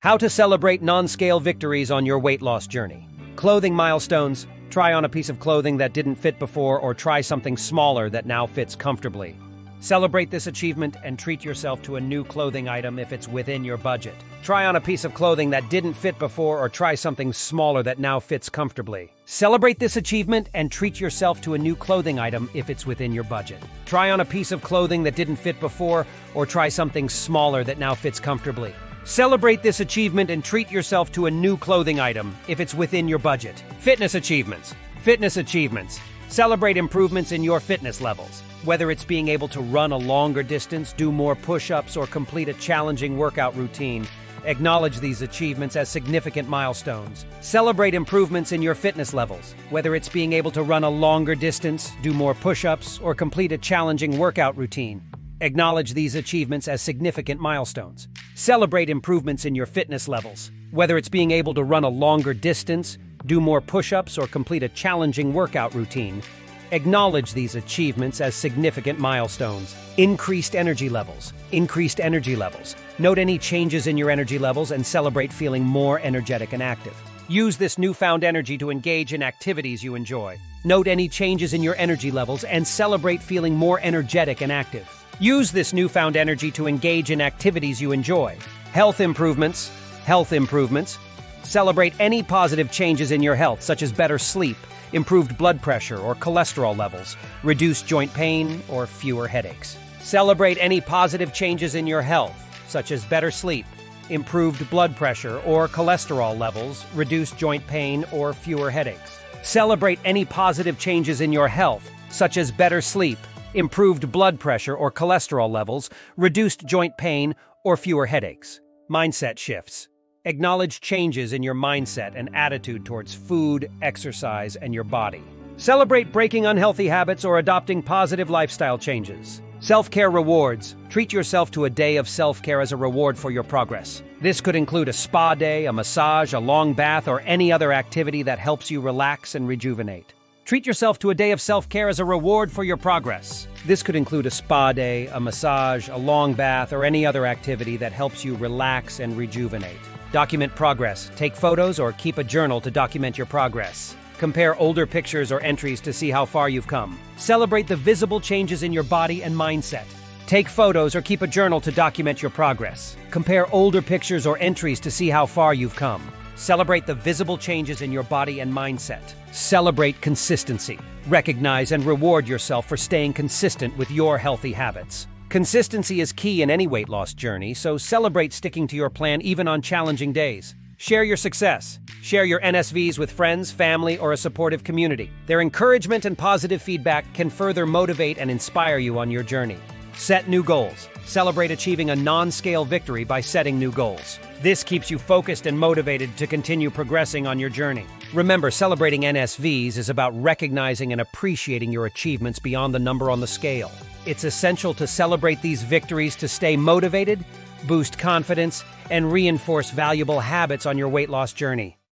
How to celebrate non-scale victories on your weight loss journey. Clothing milestones. Try on a piece of clothing that didn't fit before or try something smaller that now fits comfortably. Celebrate this achievement and treat yourself to a new clothing item if it's within your budget. Try on a piece of clothing that didn't fit before or try something smaller that now fits comfortably. Celebrate this achievement and treat yourself to a new clothing item if it's within your budget. Try on a piece of clothing that didn't fit before or try something smaller that now fits comfortably. Celebrate this achievement and treat yourself to a new clothing item if it's within your budget. Fitness achievements. Fitness achievements. Celebrate improvements in your fitness levels. Whether it's being able to run a longer distance, do more push-ups, or complete a challenging workout routine, acknowledge these achievements as significant milestones. Celebrate improvements in your fitness levels. Whether it's being able to run a longer distance, do more push-ups, or complete a challenging workout routine, acknowledge these achievements as significant milestones. Celebrate improvements in your fitness levels. Whether it's being able to run a longer distance, do more push-ups, or complete a challenging workout routine, acknowledge these achievements as significant milestones. Increased energy levels. Increased energy levels. Note any changes in your energy levels and celebrate feeling more energetic and active. Use this newfound energy to engage in activities you enjoy. Note any changes in your energy levels and celebrate feeling more energetic and active. Use this newfound energy to engage in activities you enjoy. Health improvements. Health improvements. Celebrate any positive changes in your health, such as better sleep, improved blood pressure or cholesterol levels, reduced joint pain, or fewer headaches. Celebrate any positive changes in your health, such as better sleep, improved blood pressure or cholesterol levels, reduced joint pain, or fewer headaches. Celebrate any positive changes in your health, such as better sleep, improved blood pressure or cholesterol levels, reduced joint pain, or fewer headaches. Mindset shifts. Acknowledge changes in your mindset and attitude towards food, exercise, and your body. Celebrate breaking unhealthy habits or adopting positive lifestyle changes. Self-care rewards. Treat yourself to a day of self-care as a reward for your progress. This could include a spa day, a massage, a long bath, or any other activity that helps you relax and rejuvenate. Treat yourself to a day of self-care as a reward for your progress. This could include a spa day, a massage, a long bath, or any other activity that helps you relax and rejuvenate. Document progress. Take photos or keep a journal to document your progress. Compare older pictures or entries to see how far you've come. Celebrate the visible changes in your body and mindset. Take photos or keep a journal to document your progress. Compare older pictures or entries to see how far you've come. Celebrate the visible changes in your body and mindset. Celebrate consistency. Recognize and reward yourself for staying consistent with your healthy habits. Consistency is key in any weight loss journey, so celebrate sticking to your plan even on challenging days. Share your success. Share your NSVs with friends, family, or a supportive community. Their encouragement and positive feedback can further motivate and inspire you on your journey. Set new goals. Celebrate achieving a non-scale victory by setting new goals. This keeps you focused and motivated to continue progressing on your journey. Remember, celebrating NSVs is about recognizing and appreciating your achievements beyond the number on the scale. It's essential to celebrate these victories to stay motivated, boost confidence, and reinforce valuable habits on your weight loss journey.